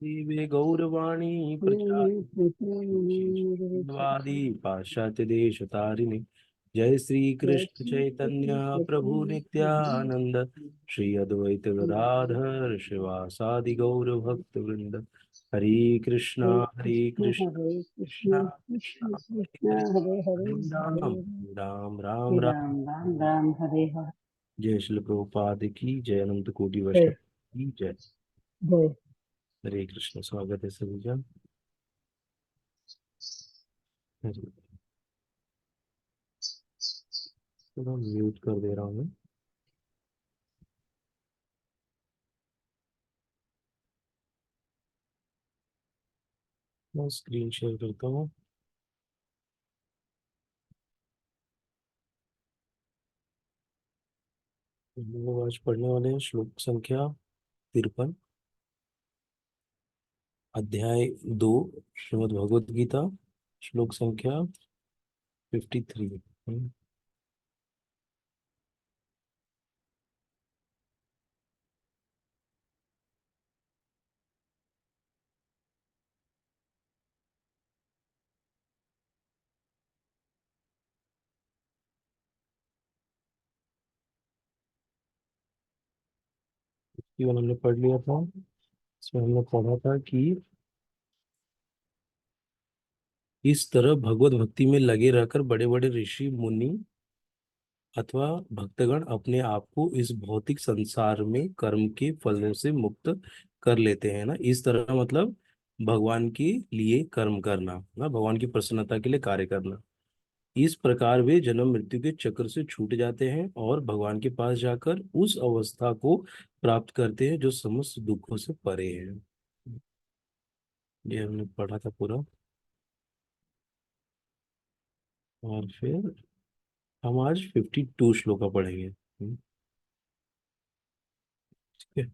दिव्य गौरवाणी प्रचारवादी पाश्चात्य देश तारिणी। जय श्री कृष्ण चैतन्य प्रभु नित्यानंद, श्री अद्वैत गदाधर शिवासादि गौर भक्त वृंद। हरे कृष्णा हरे कृष्णा कृष्ण कृष्ण कृष्ण हरे हरे हरे राम हरे राम श्री राम राम। राम राम राम हरे हरे। जय श्री प्रभुपाद की जय, अनंत कोटि जय वैष्णव की जय। जय। हरे कृष्ण, स्वागत है सभी का। हरे, थोड़ा म्यूट कर दे रहा हूँ मैं। स्क्रीन शेयर करता हूँ। हम लोग आज पढ़ने वाले हैं श्लोक संख्या 53, अध्याय 2, श्रीमद् भगवद गीता, श्लोक संख्या 53। ये हमने पढ़ लिया था। इसमें हमने पढ़ा था कि इस तरह भगवत भक्ति में लगे रहकर बड़े बड़े ऋषि मुनि अथवा भक्तगण अपने आप को इस भौतिक संसार में कर्म के फलों से मुक्त कर लेते हैं ना। इस तरह मतलब भगवान के लिए कर्म करना ना, भगवान की प्रसन्नता के लिए कार्य करना। इस प्रकार वे जन्म मृत्यु के चक्र से छूट जाते हैं और भगवान के पास जाकर उस अवस्था को प्राप्त करते हैं जो समस्त दुखों से परे है। ये हमने पढ़ा था पूरा। और फिर हम आज 52 श्लोका पढ़ेंगे। ठीक है।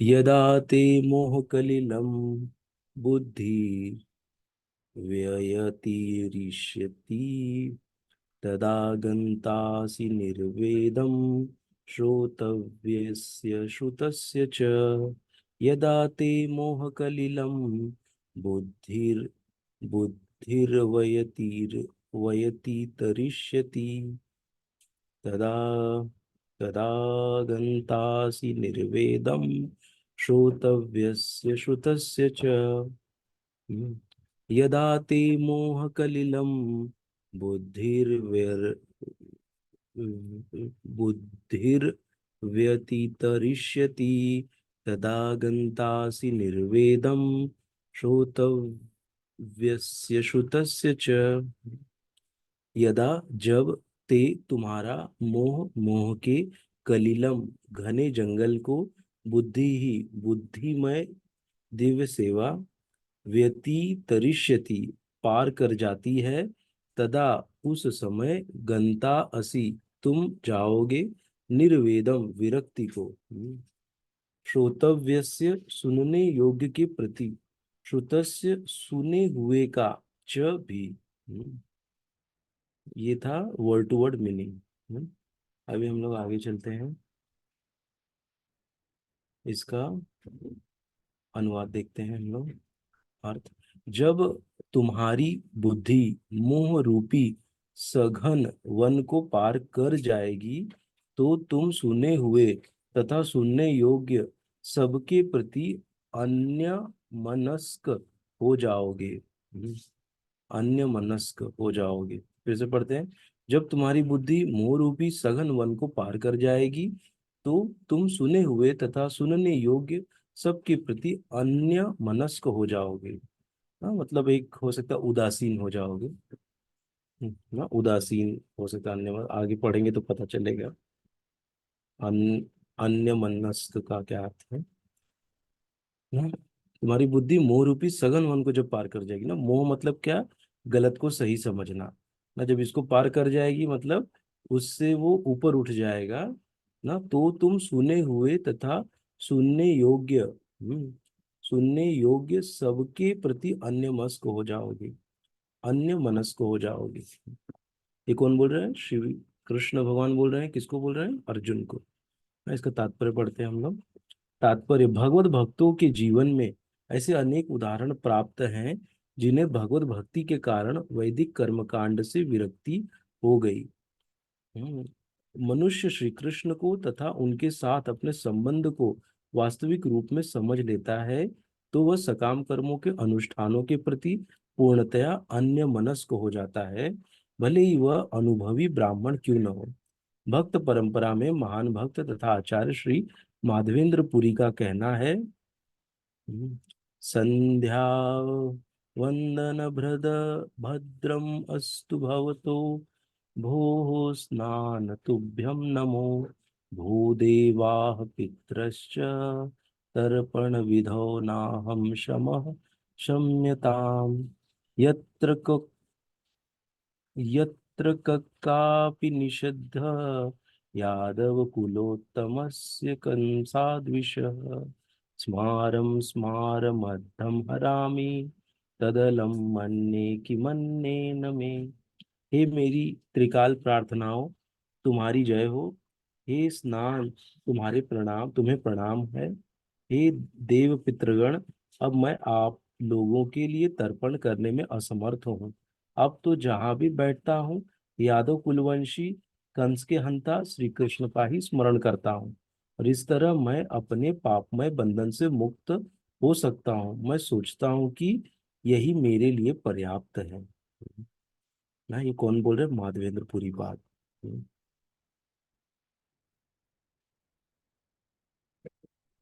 यदा ते मोहकलिलं बुद्धि व्ययतिरिष्यति, तदा गन्तासि निर्वेदं श्रोतव्यस्य श्रुतस्य च। यदा ते मोहकलिलं बुद्धिर् बुद्धिर्वयतिर्वयतितरिष्यति, तदा तदा गन्तासि निर्वेदं श्रोतव्यस्य श्रुतस्य च। यदा ते मोहकलिलं बुद्धिर्व्यर बुद्धिर्व्यतितरिष्यति, तदा गन्तासि निर्वेदं श्रोतव्यस्य श्रुतस्य च। यदा जब ते तुम्हारा मोह मोह के कलिलम घने जंगल को बुद्धि ही बुद्धिमय दिव्य सेवा व्यतितरिष्यति पार कर जाती है, तदा उस समय गंता असि तुम जाओगे निर्वेदम विरक्ति को। श्रोतव्यस्य सुनने योग्य के प्रति, श्रुतस्य सुने हुए का च भी। ये था वर्ड टू वर्ड मीनिंग। अभी हम लोग आगे चलते हैं, इसका अनुवाद देखते हैं हम लोग। अर्थ, जब तुम्हारी बुद्धि मोह रूपी सघन वन को पार कर जाएगी, तो तुम सुने हुए तथा सुनने योग्य सबके प्रति अन्य मनस्क हो जाओगे। अन्य मनस्क हो जाओगे। फिर से पढ़ते हैं। जब तुम्हारी बुद्धि मोह रूपी सघन वन को पार कर जाएगी, तो तुम सुने हुए तथा सुनने योग्य सबके प्रति अन्य मनस्क हो जाओगे। हाँ, मतलब एक हो सकता है उदासीन हो जाओगे। ना, उदासीन हो सकता है अन्य, आगे पढ़ेंगे तो पता चलेगा। अन्य मनस्क का क्या अर्थ है ना। तुम्हारी बुद्धि मोह रूपी सघन वन को जब पार कर जाएगी ना, मोह मतलब क्या, गलत को सही समझना ना, जब इसको पार कर जाएगी मतलब उससे वो ऊपर उठ जाएगा ना, तो तुम सुने हुए तथा सुनने योग्य सुनने योग्य सबके प्रति अन्य मस्क हो जाओगे, अन्य मनस्क हो जाओगे। ये कौन बोल रहे हैं? श्री कृष्ण भगवान बोल रहे हैं। किसको बोल रहे हैं? अर्जुन को। इसका तात्पर्य पढ़ते हैं हम लोग। तात्पर्य, भगवत भक्तों के जीवन में ऐसे अनेक उदाहरण प्राप्त हैं जिन्हें भगवत भक्ति के कारण वैदिक कर्मकांड से विरक्ति हो गई। मनुष्य श्री कृष्ण को तथा उनके साथ अपने संबंध को वास्तविक रूप में समझ लेता है तो वह सकाम कर्मों के अनुष्ठानों के प्रति पूर्णतया अन्य मनस्क हो जाता है, भले ही वह अनुभवी ब्राह्मण क्यों न हो। भक्त परंपरा में महान भक्त तथा आचार्य श्री माधवेंद्र पुरी का कहना है, संध्या वंदन भ्रद भद्रम अस्तु भवतो, भोः स्नान तुभ्यं नमो, भूदेवाः पितरश्च तर्पण विधौ नाहं शमः शम्यताम्। यत्र यत्र कक्कापि निषिद्ध यादव कुलोत्तमस्य कंसाद्विषः, स्मारं स्मारमद्धं हरामि तदलं मन्ये कि मन्ये न मे। हे मेरी त्रिकाल प्रार्थनाओं, तुम्हारी जय हो। हे स्नान, तुम्हें प्रणाम है। हे देव पितृगण, अब मैं आप लोगों के लिए तर्पण करने में असमर्थ हूँ। अब तो जहां भी बैठता हूँ यादव कुलवंशी कंस के हंता श्री कृष्ण का ही स्मरण करता हूँ, और इस तरह मैं अपने पापमय बंधन से मुक्त हो सकता हूँ। मैं सोचता हूँ कि यही मेरे लिए पर्याप्त है। ना, ये कौन बोल रहे हैं? माधवेंद्र पुरी बात।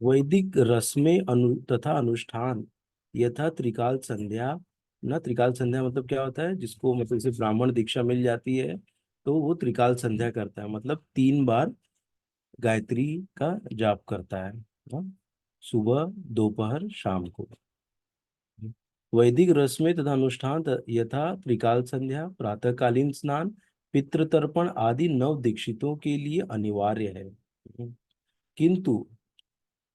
वैदिक रस्में तथा अनुष्ठान यथा त्रिकाल संध्या। ना, त्रिकाल संध्या मतलब क्या होता है? जिसको मतलब जैसे ब्राह्मण दीक्षा मिल जाती है तो वो त्रिकाल संध्या करता है, मतलब 3 बार गायत्री का जाप करता है ना? सुबह, दोपहर, शाम को। वैदिक रस्में तथा अनुष्ठान यथा त्रिकाल संध्या, प्रातःकालीन स्नान, पितृतर्पण आदि नव दीक्षितों के लिए अनिवार्य है। किंतु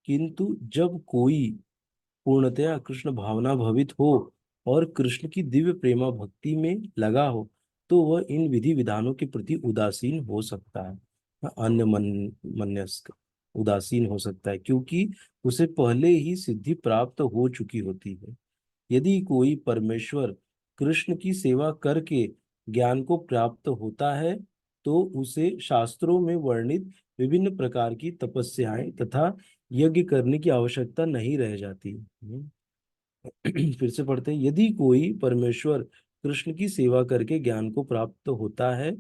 किंतु जब कोई पूर्णतया कृष्ण भावना भवित हो और कृष्ण की दिव्य प्रेमा भक्ति में लगा हो तो वह इन विधि विधानों के प्रति उदासीन हो सकता है। अन्य मन्यस्क उदासीन हो सकता है क्योंकि उसे पहले ही सिद्धि प्राप्त हो चुकी होती है। यदि कोई परमेश्वर कृष्ण की सेवा करके ज्ञान को प्राप्त होता है तो उसे शास्त्रों में वर्णित विभिन्न प्रकार की तपस्याएं तथा यज्ञ करने की आवश्यकता नहीं रह जाती। फिर से पढ़ते हैं, यदि कोई परमेश्वर कृष्ण की सेवा करके ज्ञान को प्राप्त होता है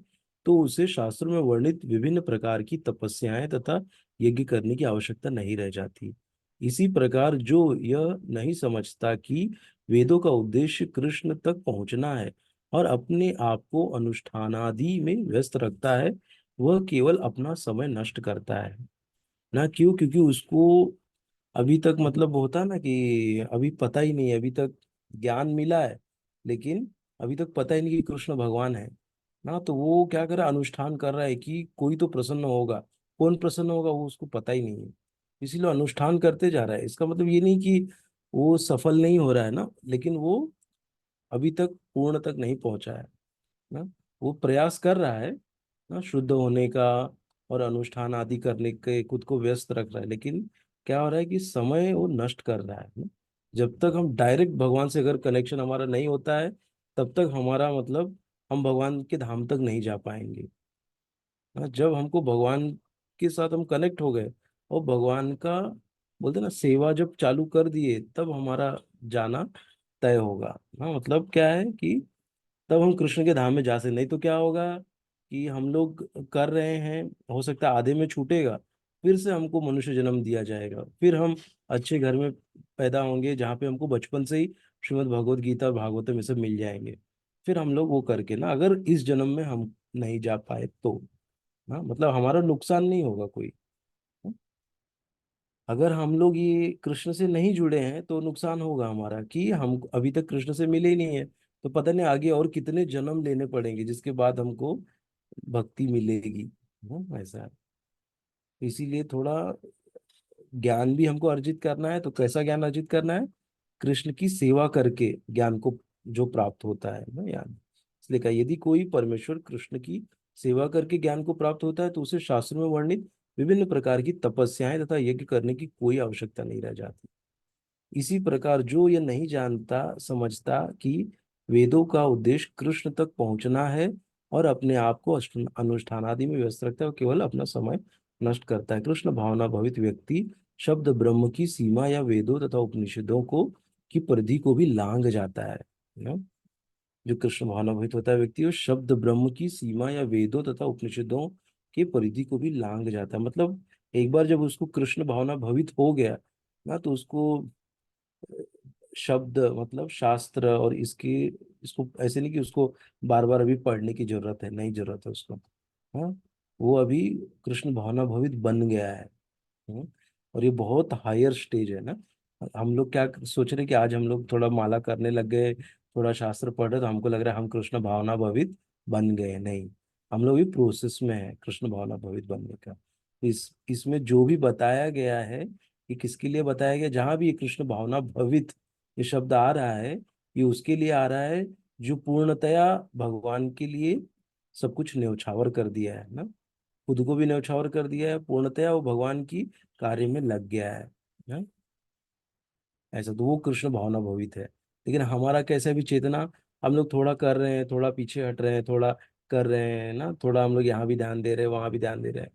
तो उसे शास्त्रों में वर्णित विभिन्न प्रकार की तपस्याएं तथा यज्ञ करने की आवश्यकता नहीं रह जाती। इसी प्रकार जो यह नहीं समझता कि वेदों का उद्देश्य कृष्ण तक पहुंचना है और अपने आप को अनुष्ठानादि में व्यस्त रखता है, वह केवल अपना समय नष्ट करता है। ना क्यों? क्योंकि उसको अभी तक मतलब होता है ना कि अभी पता ही नहीं है, अभी तक ज्ञान मिला है लेकिन अभी तक पता ही नहीं कि कृष्ण भगवान है ना। तो वो क्या कर रहा है? अनुष्ठान कर रहा है कि कोई तो प्रसन्न होगा। कौन प्रसन्न होगा वो उसको पता ही नहीं है, इसीलिए अनुष्ठान करते जा रहा है। इसका मतलब ये नहीं कि वो सफल नहीं हो रहा है ना, लेकिन वो अभी तक पूर्ण तक नहीं पहुंचा है ना। वो प्रयास कर रहा है ना शुद्ध होने का और अनुष्ठान आदि करने के खुद को व्यस्त रख रहा है, लेकिन क्या हो रहा है कि समय वो नष्ट कर रहा है ना? जब तक हम डायरेक्ट भगवान से अगर कनेक्शन हमारा नहीं होता है तब तक हमारा मतलब हम भगवान के धाम तक नहीं जा पाएंगे। हाँ, जब हमको भगवान के साथ हम कनेक्ट हो गए और भगवान का बोलते ना सेवा जब चालू कर दिए तब हमारा जाना तय होगा। हाँ, मतलब क्या है कि तब हम कृष्ण के धाम में जा सकते। नहीं तो क्या होगा कि हम लोग कर रहे हैं, हो सकता है आधे में छूटेगा, फिर से हमको मनुष्य जन्म दिया जाएगा, फिर हम अच्छे घर में पैदा होंगे जहाँ पे हमको बचपन से ही श्रीमद् भगवत गीता और भागवतम ये सब मिल जाएंगे। फिर हम लोग वो करके ना अगर इस जन्म में हम नहीं जा पाए तो हाँ मतलब हमारा नुकसान नहीं होगा कोई। अगर हम लोग ये कृष्ण से नहीं जुड़े हैं तो नुकसान होगा हमारा कि हम अभी तक कृष्ण से मिले ही नहीं है, तो पता नहीं आगे और कितने जन्म लेने पड़ेंगे जिसके बाद हमको भक्ति मिलेगी। ऐसा है। इसीलिए थोड़ा ज्ञान भी हमको अर्जित करना है, तो कैसा ज्ञान अर्जित करना है? कृष्ण की सेवा करके ज्ञान को जो प्राप्त होता है ना ज्ञान। इसलिए कहा, यदि कोई परमेश्वर कृष्ण की सेवा करके ज्ञान को प्राप्त होता है तो उसे शास्त्र में वर्णित विभिन्न प्रकार की तपस्याएं तथा यज्ञ करने की कोई आवश्यकता नहीं रह जाती। इसी प्रकार जो यह नहीं जानता समझता कि वेदों का उद्देश्य कृष्ण तक पहुंचना है और अपने आप को अनुष्ठान आदि में व्यस्त रखता है, और केवल अपना समय नष्ट करता है। कृष्ण भावना भवित व्यक्ति शब्द ब्रह्म की सीमा या वेदों तथा उपनिषदों को की परिधि को भी लांघ जाता है ना। जो कृष्ण भावनाभूत होता है व्यक्ति, वो शब्द ब्रह्म की सीमा या वेदों तथा उपनिषदों के परिधि को भी लांघ जाता है। मतलब एक बार जब उसको कृष्ण भावना भवित हो गया ना, तो उसको शब्द मतलब शास्त्र और इसकी इसको ऐसे नहीं कि उसको बार बार अभी पढ़ने की जरूरत है, नहीं जरूरत है उसको। हाँ, वो अभी कृष्ण भावना भवित बन गया है। हम्म, और ये बहुत हायर स्टेज है ना। हम लोग क्या सोच रहे हैं कि आज हम लोग थोड़ा माला करने लग गए, थोड़ा शास्त्र पढ़ रहे, तो हमको लग रहा है हम कृष्ण भावना भवित बन गए। नहीं, हम लोग भी प्रोसेस में है कृष्ण भावना भवित बनने का। इसमें जो भी बताया गया है, ये किसके लिए बताया गया, जहां भी ये कृष्ण भावना भवित ये शब्द आ रहा है, ये उसके लिए आ रहा है जो पूर्णतया भगवान के लिए सब कुछ न्यौछावर कर दिया है ना। खुद को भी न्यौछावर कर दिया है, पूर्णतया वो भगवान की कार्य में लग गया है ना? ऐसा तो वो कृष्ण भावना भवित है। लेकिन हमारा कैसा भी चेतना, हम लोग थोड़ा कर रहे हैं, थोड़ा पीछे हट रहे हैं, थोड़ा कर रहे हैं ना, थोड़ा हम लोग यहाँ भी ध्यान दे रहे हैं, वहां भी ध्यान दे रहे हैं,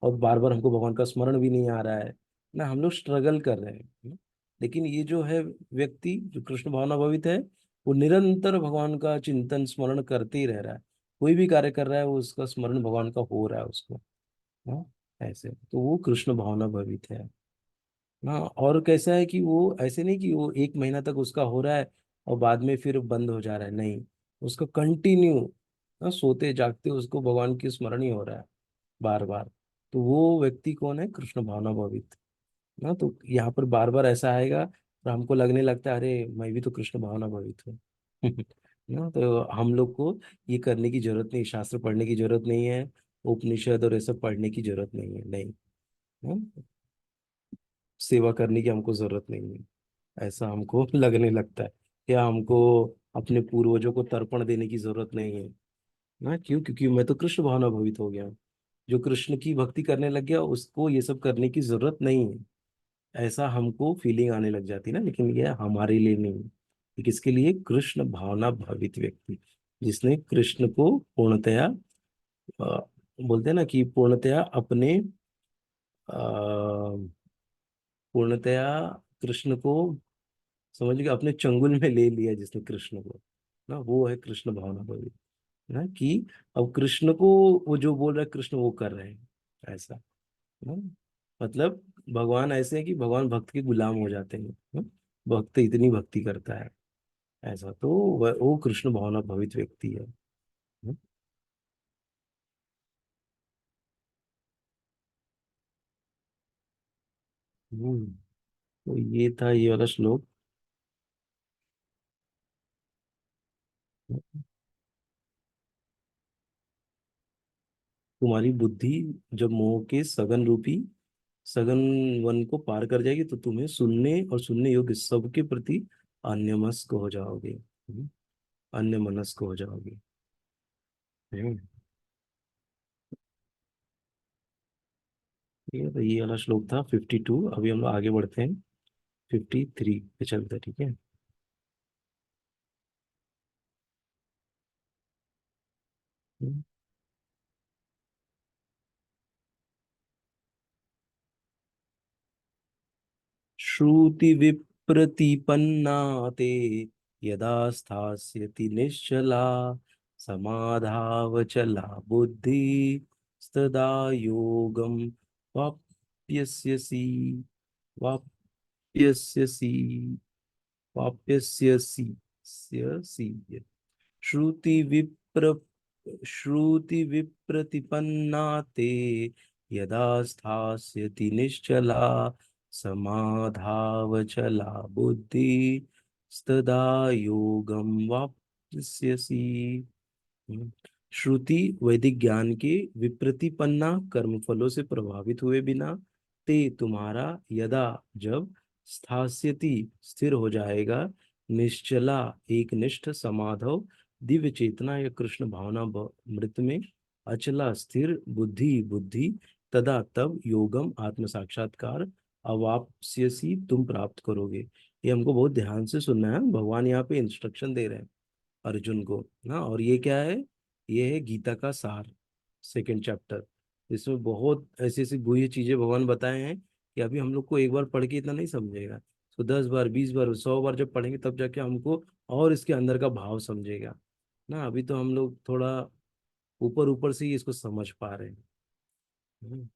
और बार बार हमको भगवान का स्मरण भी नहीं आ रहा है ना, हम लोग स्ट्रगल कर रहे हैं ना? लेकिन ये जो है व्यक्ति जो कृष्ण भावना भवित है, वो निरंतर भगवान का चिंतन स्मरण करते ही रह रहा है। कोई भी कार्य कर रहा है, वो उसका स्मरण भगवान का हो रहा है उसको। हाँ, ऐसे तो वो कृष्ण भावना भवित है। हाँ, और कैसा है कि वो ऐसे नहीं कि वो एक महीना तक उसका हो रहा है और बाद में फिर बंद हो जा रहा है, नहीं, उसका कंटिन्यू ना, सोते जागते उसको भगवान की स्मरण ही हो रहा है बार बार। तो वो व्यक्ति कौन है, कृष्ण भावना भवित ना। तो यहाँ पर बार बार ऐसा आएगा तो हमको लगने लगता है अरे मैं भी तो कृष्ण भावना भवित हूँ। ना, तो हम लोग को ये करने की जरूरत नहीं, शास्त्र पढ़ने की जरूरत नहीं है, उपनिषद और ये सब पढ़ने की जरूरत नहीं है, नहीं। हाँ? सेवा करने की हमको जरूरत नहीं है, ऐसा हमको लगने लगता है। या हमको अपने पूर्वजों को तर्पण देने की जरूरत नहीं है ना। क्यों? क्योंकि मैं तो कृष्ण भावना भवित हो गया हूँ। जो कृष्ण की भक्ति करने लग गया उसको ये सब करने की जरूरत नहीं है, ऐसा हमको फीलिंग आने लग जाती है ना। लेकिन ये हमारे लिए नहीं है, ये किसके लिए, कृष्ण भावना भावित व्यक्ति, जिसने कृष्ण को पूर्णतया बोलते हैं ना कि पूर्णतया अपने पूर्णतया कृष्ण को समझ गया, अपने चंगुल में ले लिया जिसने कृष्ण को ना, वो है कृष्ण भावना भवित ना। कि अब कृष्ण को वो जो बोल रहा है कृष्ण वो कर रहे हैं, ऐसा ना। मतलब भगवान ऐसे है कि भगवान भक्त के गुलाम हो जाते हैं ना? भक्त इतनी भक्ति करता है, ऐसा तो वो कृष्ण भावना भवित व्यक्ति है ना? तो ये था ये वाला श्लोक। तुम्हारी बुद्धि जब मोह के सघन रूपी सघन वन को पार कर जाएगी, तो तुम्हें सुनने और सुनने योग्य सबके प्रति अन्यमनस्क हो जाओगे। अन्यमनस्क हो जाओगे। हम्म, ये वाला श्लोक था 52। अभी हम लोग आगे बढ़ते हैं, 53 पे चलते हैं, ठीक है। हम्म। श्रुति विप्रतिपन्ना ते यदा स्थास्यति निश्चला समाधावचला बुद्धि तदा योगम वाप्यस्यसि वाप्यस्यसि वाप्यस्यसि स्यसि। श्रुति विप्र श्रुति विप्रतिपन्ना ते यदा स्थास्यति निश्चला समाधावचला बुद्धि तदा योगम वाप्स्यसि। हम्म। श्रुति वैदिक ज्ञान के विप्रतिपन्ना कर्म फलों से प्रभावित हुए बिना ते तुम्हारा यदा जब स्थास्यति स्थिर हो जाएगा निश्चला एक निष्ठ समाधव दिव्य चेतना या कृष्ण भावना मृत में अचला स्थिर बुद्धि बुद्धि तदा तब योगम आत्म साक्षात्कार अवाप्स्यसि तुम प्राप्त करोगे। ये हमको बहुत ध्यान से सुनना है, भगवान यहाँ पे इंस्ट्रक्शन दे रहे हैं अर्जुन को ना। और ये क्या है, ये है गीता का सार, सेकंड चैप्टर। इसमें बहुत ऐसी ऐसी गुह्य चीजें भगवान बताए हैं कि अभी हम लोग को एक बार पढ़ के इतना नहीं समझेगा। तो 10 बार 20 बार 100 बार जब पढ़ेंगे तब जाके हमको और इसके अंदर का भाव समझेगा ना। अभी तो हम लोग थोड़ा ऊपर ऊपर से ही इसको समझ पा रहे हैं। हम्म।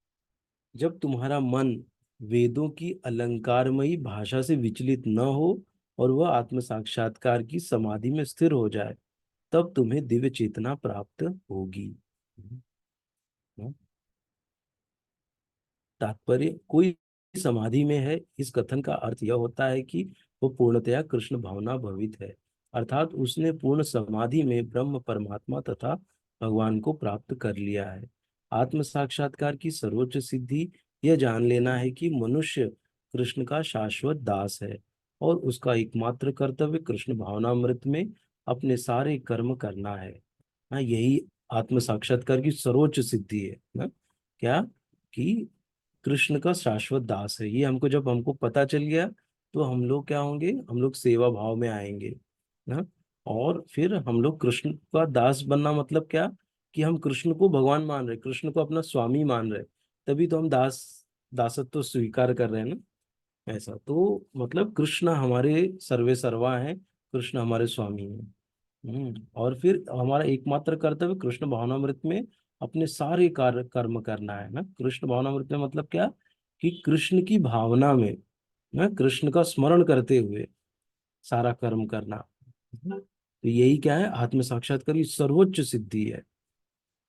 जब तुम्हारा मन वेदों की अलंकारमयी भाषा से विचलित न हो और वह आत्म साक्षात्कार की समाधि में स्थिर हो जाए, तब तुम्हें दिव्य चेतना प्राप्त होगी। हम्म। तात्पर्य, कोई समाधि में है, इस कथन का अर्थ यह होता है कि वो पूर्णतया कृष्ण भावना भवित है, अर्थात उसने पूर्ण समाधि में ब्रह्म परमात्मा तथा भगवान को प्राप्त कर लिया है। आत्म साक्षात्कार की सर्वोच्च सिद्धि यह जान लेना है कि मनुष्य कृष्ण का शाश्वत दास है और उसका एकमात्र कर्तव्य कृष्ण भावनामृत में अपने सारे कर्म करना है। हाँ, यही आत्म साक्षात्कार की सर्वोच्च सिद्धि है ना। क्या कि कृष्ण का शाश्वत दास है, ये हमको जब हमको पता चल गया तो हम लोग क्या होंगे, हम लोग सेवा भाव में आएंगे ना। और फिर हम लोग कृष्ण का दास बनना मतलब क्या, कि हम कृष्ण को भगवान मान रहे, कृष्ण को अपना स्वामी मान रहे, तभी तो हम दासत्व तो स्वीकार कर रहे हैं ना। ऐसा तो मतलब कृष्ण हमारे सर्वे सर्वा हैं, कृष्ण हमारे स्वामी हैं। और फिर हमारा एकमात्र कर्तव्य कृष्ण भावनामृत में अपने सारे कार्य कर्म करना है ना। कृष्ण भावनामृत में मतलब क्या, कि कृष्ण की भावना में ना, कृष्ण का स्मरण करते हुए सारा कर्म करना। तो यही क्या है, आत्म साक्षात्कार की सर्वोच्च सिद्धि है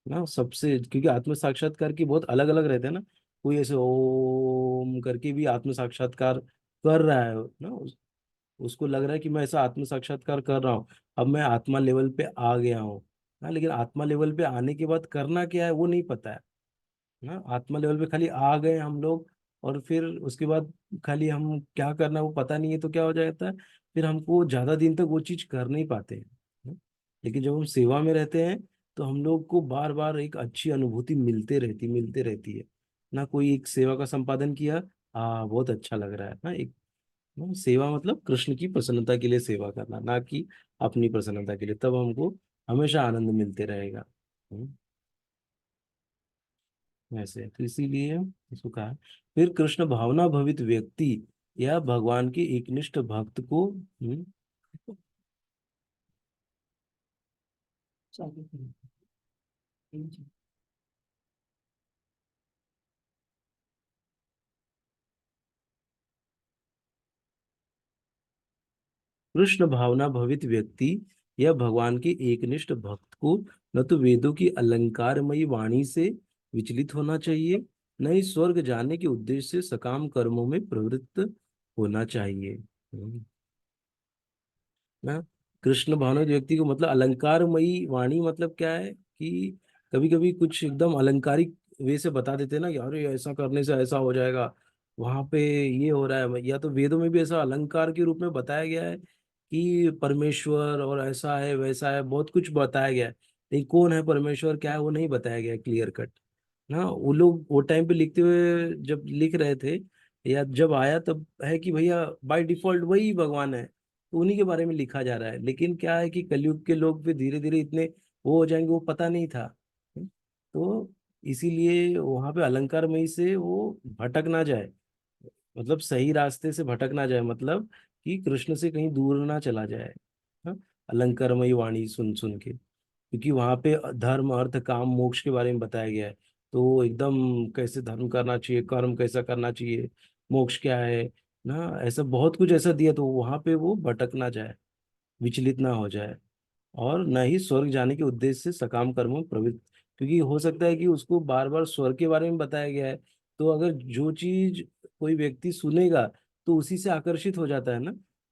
ना सबसे। क्योंकि आत्म साक्षात्कार की बहुत अलग अलग रहते हैं ना। कोई ऐसे ओम करके भी आत्म साक्षात्कार कर रहा है ना, उसको लग रहा है कि मैं ऐसा आत्म साक्षात्कार कर रहा हूँ, अब मैं आत्मा लेवल पे आ गया हूँ। हाँ, लेकिन आत्मा लेवल पे आने के बाद करना क्या है वो नहीं पता है ना। आत्मा लेवल पे खाली आ गए हम लोग, और फिर उसके बाद खाली हम क्या करना है वो पता नहीं है, तो क्या हो जाता है, फिर हमको ज्यादा दिन तक वो चीज कर नहीं पाते हैं ना? लेकिन जब हम सेवा में रहते हैं तो हम लोग को बार बार एक अच्छी अनुभूति मिलते रहती है ना। कोई एक सेवा का संपादन किया, बहुत अच्छा लग रहा है ना। एक सेवा मतलब कृष्ण की प्रसन्नता के लिए सेवा करना, ना कि अपनी प्रसन्नता के लिए, तब हमको हमेशा आनंद मिलते रहेगा। ऐसे तो इसीलिए इसको कहा। फिर कृष्ण भावना भवित व्यक्ति या भगवान के एकनिष्ठ भक्त को कृष्ण भावना भवित व्यक्ति या भगवान के एकनिष्ठ भक्त को न तो वेदों की अलंकारमयी वाणी से विचलित होना चाहिए, न ही स्वर्ग जाने के उद्देश्य से सकाम कर्मों में प्रवृत्त होना चाहिए। ना, कृष्ण भावना व्यक्ति को मतलब अलंकारमयी वाणी मतलब क्या है, कि कभी कभी कुछ एकदम अलंकारिक वे से बता देते हैं ना, कि अरे ऐसा करने से ऐसा हो जाएगा, वहां पे ये हो रहा है। या तो वेदों में भी ऐसा अलंकार के रूप में बताया गया है कि परमेश्वर और ऐसा है वैसा है, बहुत कुछ बताया गया है, लेकिन कौन है परमेश्वर क्या है वो नहीं बताया गया क्लियर कट ना। वो लोग वो टाइम पे लिखते हुए जब लिख रहे थे, या जब आया तब है कि भैया बाय डिफॉल्ट वही भगवान है, तो उन्हीं के बारे में लिखा जा रहा है। लेकिन क्या है कि कलयुग के लोग फिर धीरे धीरे इतने वो हो जाएंगे, वो पता नहीं था। तो इसीलिए वहां पे अलंकारमयी से वो भटक ना जाए, मतलब सही रास्ते से भटक ना जाए, मतलब कि कृष्ण से कहीं दूर ना चला जाए। हाँ, अलंकारमयी वाणी सुन सुन के, क्योंकि वहां पे धर्म अर्थ काम मोक्ष के बारे में बताया गया है। तो एकदम कैसे धर्म करना चाहिए, कर्म कैसा करना चाहिए, मोक्ष क्या है ना, ऐसा बहुत कुछ ऐसा दिया, तो वहां पे वो भटक ना जाए, विचलित ना हो जाए। और न ही स्वर्ग जाने के उद्देश्य से सकाम कर्मों में प्रवृत्त, क्योंकि हो सकता है कि उसको बार बार स्वर्ग के बारे में बताया गया है, तो अगर जो चीज कोई व्यक्ति सुनेगा तो उसी से आकर्षित हो जाता है ना।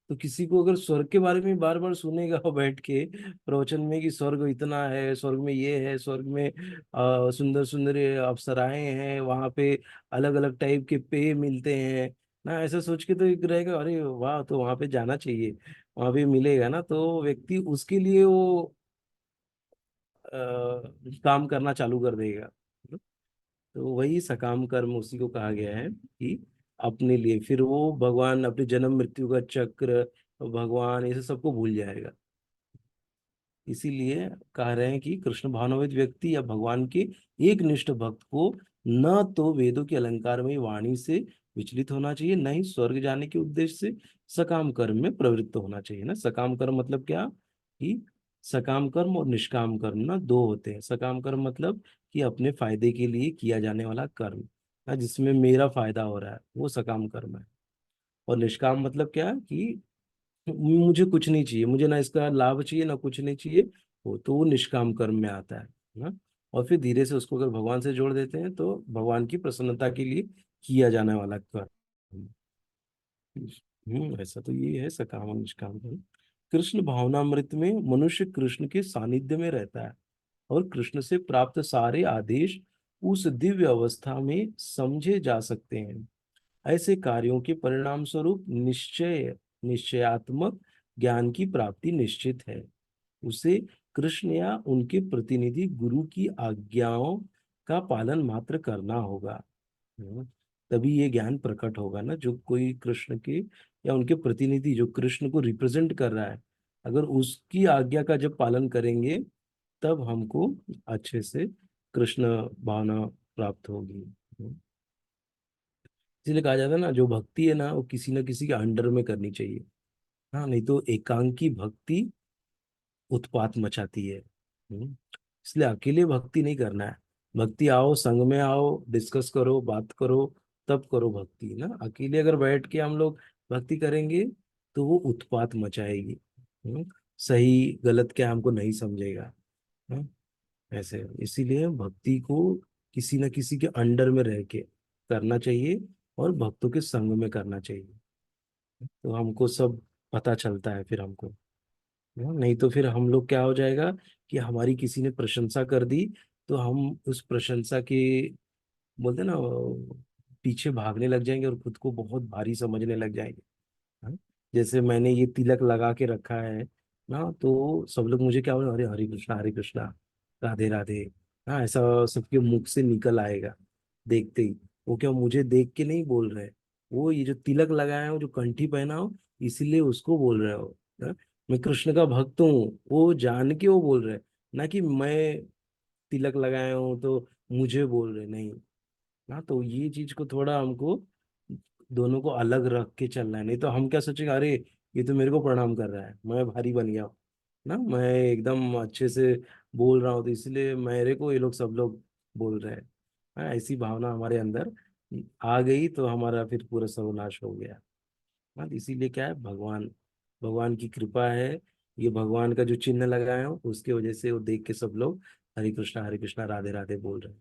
तो किसी को अगर स्वर्ग के बारे में बार बार सुनेगा बैठ के प्रवचन में, कि स्वर्ग इतना है, स्वर्ग में ये है, स्वर्ग में सुंदर सुंदर अप्सराएं हैं, वहां पे अलग अलग टाइप के पेय मिलते हैं ना, ऐसा सोच के तो एक रहेगा अरे वाह, तो वहां पे जाना चाहिए, वहां भी मिलेगा ना, तो व्यक्ति उसके लिए वो काम करना चालू कर देगा। तो वही सकाम कर्म उसी को कहा गया है कि अपने लिए, फिर वो भगवान अपने जन्म मृत्यु का चक्र, भगवान, ये सबको भूल जाएगा। इसीलिए कह रहे हैं कि कृष्ण भावनाविद व्यक्ति या भगवान के एक निष्ठ भक्त को न तो वेदों के अलंकारमयी वाणी से विचलित होना चाहिए, न ही स्वर्ग जाने के उद्देश्य से सकाम कर्म में प्रवृत्त होना चाहिए। ना, सकाम कर्म मतलब क्या कि सकाम कर्म और निष्काम कर्म ना दो होते हैं। सकाम कर्म मतलब कि अपने फायदे के लिए किया जाने वाला कर्म, ना जिसमें मेरा फायदा हो रहा है, वो सकाम कर्म है। और निष्काम मतलब क्या कि मुझे कुछ नहीं चाहिए, मुझे ना इसका लाभ चाहिए ना कुछ नहीं चाहिए, वो तो वो निष्काम कर्म में आता है ना। और फिर धीरे से उसको अगर भगवान से जोड़ देते हैं तो भगवान की प्रसन्नता के लिए किया जाने वाला कर्म। ऐसा तो ये है सकाम और निष्काम कर्म। कृष्ण भावनामृत में मनुष्य कृष्ण के सानिध्य में रहता है और कृष्ण से प्राप्त सारे आदेश उस दिव्य अवस्था में समझे जा सकते हैं। ऐसे कार्यों के परिणाम स्वरूप निश्चयात्मक ज्ञान की प्राप्ति निश्चित है। उसे कृष्ण या उनके प्रतिनिधि गुरु की आज्ञाओं का पालन मात्र करना होगा। हम्म, तभी ये ज्ञान प्रकट होगा ना। जो कोई कृष्ण के या उनके प्रतिनिधि जो कृष्ण को रिप्रेजेंट कर रहा है, अगर उसकी आज्ञा का जब पालन करेंगे तब हमको अच्छे से कृष्ण भावना प्राप्त होगी। इसलिए कहा जाता है ना, जो भक्ति है ना वो किसी न किसी के अंडर में करनी चाहिए। हाँ, नहीं तो एकांकी भक्ति उत्पात मचाती है। इसलिए अकेले भक्ति नहीं करना है। भक्ति आओ, संग में आओ, डिस्कस करो, बात करो, तब करो भक्ति ना। अकेले अगर बैठ के हम लोग भक्ति करेंगे तो वो उत्पात मचाएगी। हम्म, सही गलत क्या हमको नहीं समझेगा। हम्म, ऐसे इसीलिए भक्ति को किसी न किसी के अंडर में रह के करना चाहिए और भक्तों के संग में करना चाहिए। तो हमको सब पता चलता है फिर हमको। नहीं तो फिर हम लोग क्या हो जाएगा कि हमारी किसी ने प्रशंसा कर दी तो हम उस प्रशंसा के, बोलते हैं ना, पीछे भागने लग जाएंगे और खुद को बहुत भारी समझने लग जाएंगे। हाँ? जैसे मैंने ये तिलक लगा के रखा है ना, तो सब लोग मुझे क्या बोले, अरे हरे कृष्णा, राधे राधे। हाँ, ऐसा सबके मुख से निकल आएगा देखते ही। वो क्या मुझे देख के नहीं बोल रहे, वो ये जो तिलक लगाया हो, जो कंठी पहना हो, इसीलिए उसको बोल रहे हो। हाँ? मैं कृष्ण का भक्त हूँ, वो जान के वो बोल रहे, ना कि मैं तिलक लगाया हूँ तो मुझे बोल रहे, नहीं। हाँ, तो ये चीज को थोड़ा हमको दोनों को अलग रख के चलना है। नहीं तो हम क्या सोचेंगे, अरे ये तो मेरे को प्रणाम कर रहा है, मैं भारी बन गया हूँ ना, मैं एकदम अच्छे से बोल रहा हूँ तो इसलिए मेरे को ये लोग सब लोग बोल रहे हैं। हाँ, ऐसी भावना हमारे अंदर आ गई तो हमारा फिर पूरा सर्वनाश हो गया। हाँ, तो इसीलिए क्या है, भगवान, भगवान की कृपा है। ये भगवान का जो चिन्ह लगाए हो उसके वजह से वो देख के सब लोग हरे कृष्णा राधे राधे बोल रहे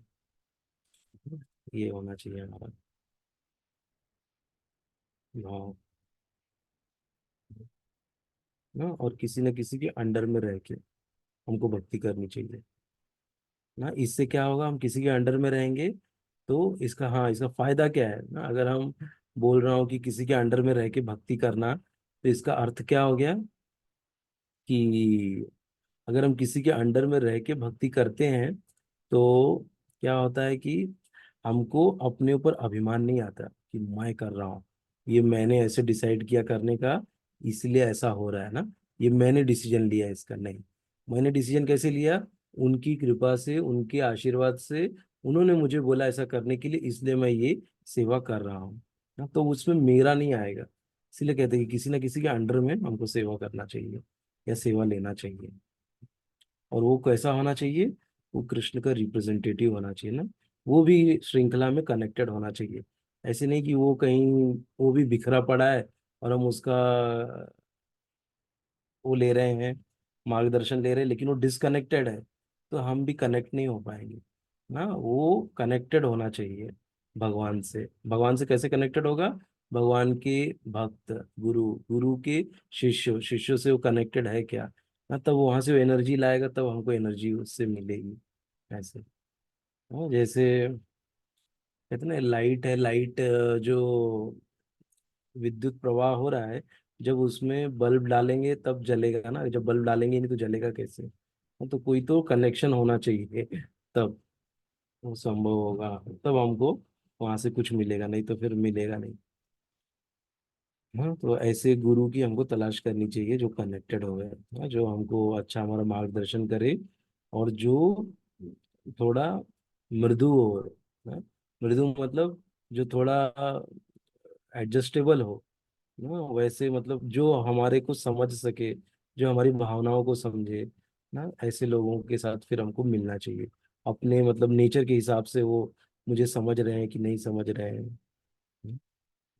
हैं। ये होना चाहिए हमारा। हाँ, ना, और किसी न किसी के अंडर में रह के हमको भक्ति करनी चाहिए ना। इससे क्या होगा, हम किसी के अंडर में रहेंगे तो इसका, हाँ, इसका फायदा क्या है ना, अगर हम बोल रहा हूँ कि किसी के अंडर में रह के भक्ति करना, तो इसका अर्थ क्या हो गया कि अगर हम किसी के अंडर में रह के भक्ति करते हैं तो क्या होता है कि हमको अपने ऊपर अभिमान नहीं आता कि मैं कर रहा हूँ, ये मैंने ऐसे डिसाइड किया करने का, इसलिए ऐसा हो रहा है ना, ये मैंने डिसीजन लिया इसका, नहीं। मैंने डिसीजन कैसे लिया, उनकी कृपा से, उनके आशीर्वाद से, उन्होंने मुझे बोला ऐसा करने के लिए, इसलिए मैं ये सेवा कर रहा हूँ ना, तो उसमें मेरा नहीं आएगा। इसलिए कहते हैं कि किसी ना किसी के अंडर में हमको सेवा करना चाहिए या सेवा लेना चाहिए। और वो कैसा होना चाहिए, वो कृष्ण का रिप्रेजेंटेटिव होना चाहिए ना, वो भी श्रृंखला में कनेक्टेड होना चाहिए। ऐसे नहीं कि वो कहीं, वो भी बिखरा पड़ा है और हम उसका वो ले रहे हैं, मार्गदर्शन ले रहे हैं, लेकिन वो डिसकनेक्टेड है, तो हम भी कनेक्ट नहीं हो पाएंगे ना। वो कनेक्टेड होना चाहिए भगवान से। भगवान से कैसे कनेक्टेड होगा, भगवान के भक्त, गुरु, गुरु के शिष्य, शिष्यों से वो कनेक्टेड है क्या ना, तब वहां से वो एनर्जी लाएगा, तब हमको एनर्जी उससे मिलेगी। ऐसे, जैसे कहते हैं ना, लाइट है, लाइट जो विद्युत प्रवाह हो रहा है, जब उसमें बल्ब डालेंगे तब जलेगा ना, जब बल्ब डालेंगे नहीं तो जलेगा कैसे। हाँ, तो कोई तो कनेक्शन होना चाहिए तब। वो संभव होगा तब हमको वहां से कुछ मिलेगा, नहीं तो फिर मिलेगा नहीं। हाँ, तो ऐसे गुरु की हमको तलाश करनी चाहिए जो कनेक्टेड हो गए, हाँ, जो हमको अच्छा हमारा मार्गदर्शन करे, और जो थोड़ा मृदु हो। हाँ, मृदु मतलब जो थोड़ा एडजस्टेबल हो ना, वैसे मतलब जो हमारे को समझ सके, जो हमारी भावनाओं को समझे ना, ऐसे लोगों के साथ फिर हमको मिलना चाहिए। अपने मतलब नेचर के हिसाब से वो मुझे समझ रहे हैं कि नहीं समझ रहे हैं,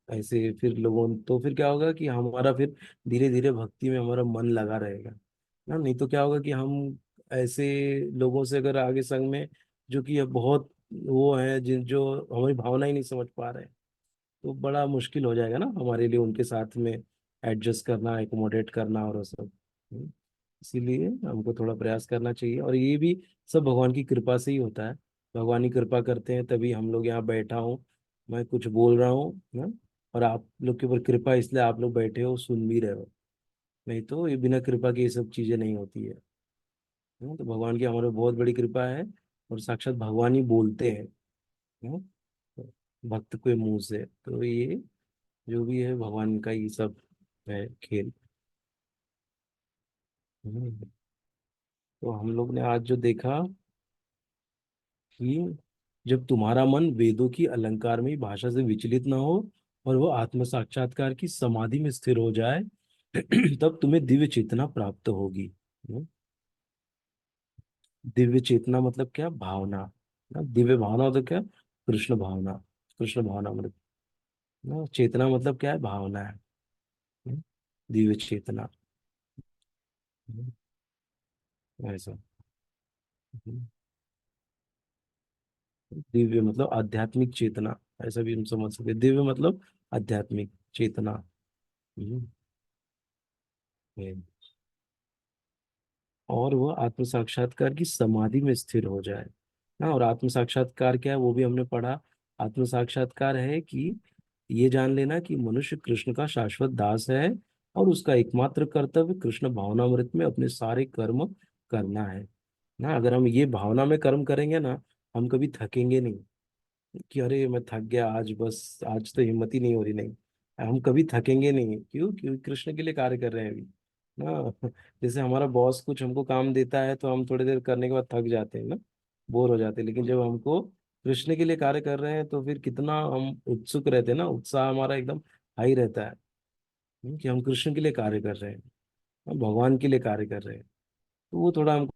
ऐसे फिर लोगों तो फिर क्या होगा कि हमारा फिर धीरे धीरे भक्ति में हमारा मन लगा रहेगा ना। नहीं तो क्या होगा कि हम ऐसे लोगों से अगर आगे संग में, जो कि बहुत वो है जिन जो हमारी भावना ही नहीं समझ पा रहे हैं, तो बड़ा मुश्किल हो जाएगा ना हमारे लिए उनके साथ में एडजस्ट करना, एकोमोडेट करना और वो सब। हम्म। इसीलिए हमको थोड़ा प्रयास करना चाहिए, और ये भी सब भगवान की कृपा से ही होता है। भगवान की कृपा करते हैं तभी हम लोग यहाँ बैठा हूँ, मैं कुछ बोल रहा हूँ ना, और आप लोग के ऊपर कृपा है, इसलिए आप लोग बैठे हो सुन भी रहे हो। नहीं तो ये बिना कृपा के ये सब चीजें नहीं होती है। तो भगवान की हमारे बहुत बड़ी कृपा है, और साक्षात भगवान ही बोलते हैं हम्म, भक्त के मुंह से। तो ये जो भी है भगवान का ये सब है खेल। हम्म। तो हम लोग ने आज जो देखा कि जब तुम्हारा मन वेदों की अलंकारमयी भाषा से विचलित ना हो, और वो आत्म साक्षात्कार की समाधि में स्थिर हो जाए, तब तुम्हें दिव्य चेतना प्राप्त होगी। हम्म। दिव्य चेतना मतलब क्या? भावना ना, दिव्य भावना मतलब क्या? कृष्ण भावना। कृष्ण भावना मतलब ना, चेतना मतलब क्या है? भावना है। हम्म। दिव्य चेतना। हम्म। ऐसा। हम्म। दिव्य मतलब आध्यात्मिक चेतना, ऐसा भी हम समझ सकते हैं। दिव्य मतलब आध्यात्मिक चेतना। हम्म। हम्म। और वह आत्म साक्षात्कार की समाधि में स्थिर हो जाए ना। और आत्म साक्षात्कार क्या है वो भी हमने पढ़ा। आत्म साक्षात्कार है कि ये जान लेना कि मनुष्य कृष्ण का शाश्वत दास है, और उसका एकमात्र कर्तव्य कृष्ण भावनामृत में अपने सारे कर्म करना है ना। अगर हम ये भावना में कर्म करेंगे ना, हम कभी थकेंगे नहीं कि अरे मैं थक गया आज, बस आज तो हिम्मत ही नहीं हो रही, नहीं। हम कभी थकेंगे नहीं, क्यों? क्योंकि कृष्ण के लिए कार्य कर रहे हैं अभी ना। जैसे हमारा बॉस कुछ हमको काम देता है तो हम थोड़ी देर करने के बाद थक जाते हैं ना, बोर हो जाते हैं, लेकिन जब हमको कृष्ण के लिए कार्य कर रहे हैं तो फिर कितना हम उत्सुक रहते हैं ना, उत्साह हमारा एकदम हाई रहता है। कि हम कृष्ण के लिए कार्य कर रहे हैं, हम भगवान के लिए कार्य कर रहे हैं। तो वो थोड़ा हमको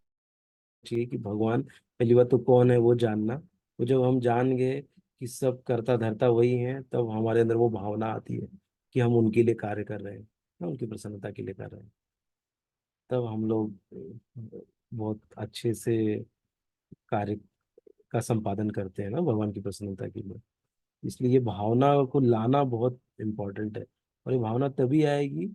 चाहिए कि भगवान पहली बात तो कौन है वो जानना। तो जब हम जान गए कि सब करता धरता वही है, तब हमारे अंदर वो भावना आती है कि हम उनके लिए कार्य कर रहे हैं ना, उनकी प्रसन्नता के लिए कर रहे हैं। तब हम लोग बहुत अच्छे से कार्य का संपादन करते हैं ना भगवान की प्रसन्नता के लिए। इसलिए ये भावना को लाना बहुत इम्पोर्टेंट है। और ये भावना तभी आएगी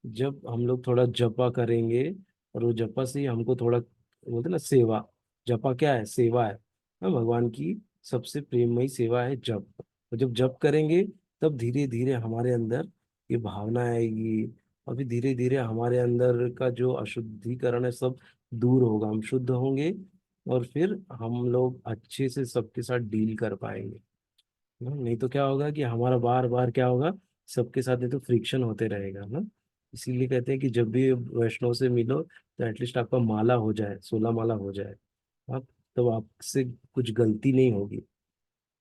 जब हम लोग थोड़ा जपा करेंगे, और वो जपा से ही हमको थोड़ा बोलते हैं ना सेवा। जपा क्या है? सेवा है ना, भगवान की सबसे प्रेममयी सेवा है जप। तो जब जप करेंगे तब धीरे धीरे हमारे अंदर ये भावना आएगी, और फिर धीरे धीरे हमारे अंदर का जो अशुद्धिकरण है सब दूर होगा, हम शुद्ध होंगे, और फिर हम लोग अच्छे से सबके साथ डील कर पाएंगे ना। नहीं तो क्या होगा कि हमारा बार बार क्या होगा, सबके साथ नहीं तो फ्रिक्शन होते रहेगा ना। इसीलिए कहते हैं कि जब भी वैष्णव से मिलो तो एटलीस्ट आपका माला हो जाए, 16 माला हो जाए आप, तो आपसे कुछ गलती नहीं होगी।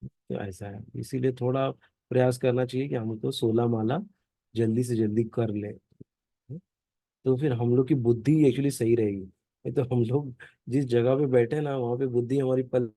तो ऐसा है, इसीलिए थोड़ा प्रयास करना चाहिए कि हमको 16 माला जल्दी से जल्दी कर ले। तो फिर हम लोग की बुद्धि एक्चुअली सही रहेगी। नहीं तो हम लोग जिस जगह पे बैठे ना, वहाँ पे बुद्धि हमारी पल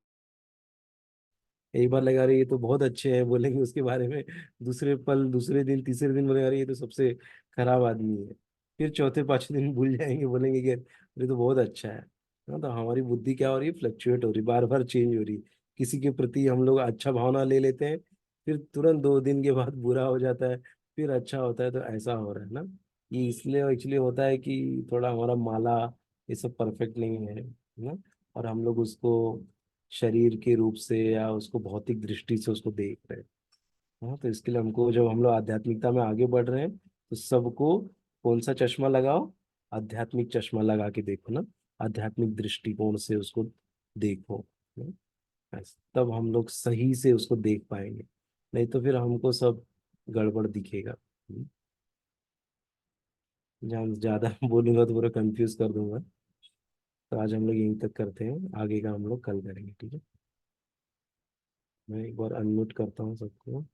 एक बार लगा रही है तो बहुत अच्छे हैं बोलेंगे उसके बारे में, दूसरे पल दूसरे दिन तीसरे दिन बोलेगा अरे ये तो सबसे खराब आदमी है। फिर चौथे पांचवें दिन भूल जाएंगे, बोलेंगे कि ये तो बहुत अच्छा है ना। तो हमारी बुद्धि क्या हो रही है? फ्लक्चुएट हो रही, बार बार चेंज हो रही। किसी के प्रति हम लोग अच्छा भावना ले लेते हैं, फिर तुरंत 2 दिन के बाद बुरा हो जाता है, फिर अच्छा होता है। तो ऐसा हो रहा है ना। ये इसलिए एक्चुअली होता है कि थोड़ा हमारा माला ये सब परफेक्ट नहीं है ना। और हम लोग उसको शरीर के रूप से या उसको भौतिक दृष्टि से उसको देख रहे हैं। हाँ, तो इसके लिए हमको जब हम लोग आध्यात्मिकता में आगे बढ़ रहे हैं तो सबको कौन सा चश्मा लगाओ? आध्यात्मिक चश्मा लगा के देखो ना, आध्यात्मिक दृष्टिकोण से उसको देखो ना। तब हम लोग सही से उसको देख पाएंगे, नहीं तो फिर हमको सब गड़बड़ दिखेगा। जहाँ ज्यादा बोलूंगा तो पूरा कंफ्यूज कर दूंगा। तो आज हम लोग यहीं तक करते हैं, आगे का हम लोग कल करेंगे, ठीक है। मैं एक बार अनम्यूट करता हूँ सबको।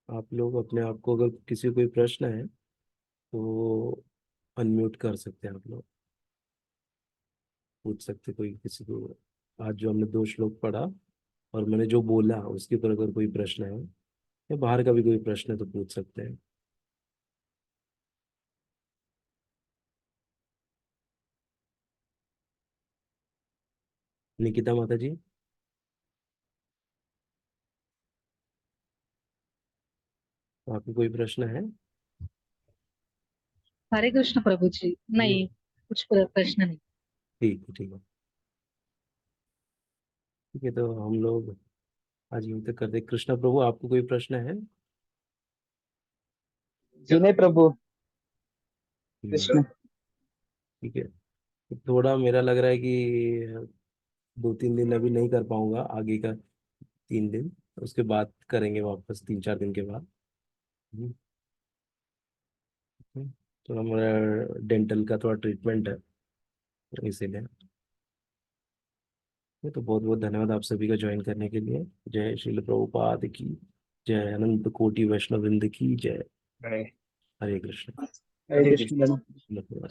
आप लोग अपने आप को, अगर किसी को कोई प्रश्न है तो अनम्यूट कर सकते हैं आप लोग, पूछ सकते कोई किसी को। आज जो हमने 2 श्लोक पढ़ा और मैंने जो बोला उसके ऊपर अगर कोई प्रश्न है या बाहर का भी कोई प्रश्न है तो पूछ सकते हैं। निकिता माता जी, आपको कोई प्रश्न है? हरे कृष्ण प्रभु जी। हम्म, नहीं, कुछ प्रश्न नहीं। ठीक है, ठीक है। ठीक है, तो हम लोग आज यहीं तक करते हैं। कृष्णा प्रभु, आपको कोई प्रश्न है? जी नहीं प्रभु। हम्म, कृष्ण। ठीक है। तो थोड़ा मेरा लग रहा है कि 2-3 दिन अभी नहीं कर पाऊंगा, आगे का 3 दिन, उसके बाद करेंगे वापस 3-4 दिन के बाद। हम्म, तो हमारा डेंटल का थोड़ा ट्रीटमेंट है, तो इसीलिए। ये तो बहुत बहुत धन्यवाद आप सभी का ज्वाइन करने के लिए। जय श्रील प्रभुपाद की जय, अनंत कोटि वैष्णव वृंद की जय। हरे हरे कृष्ण। हरे कृष्ण। धन्यवाद।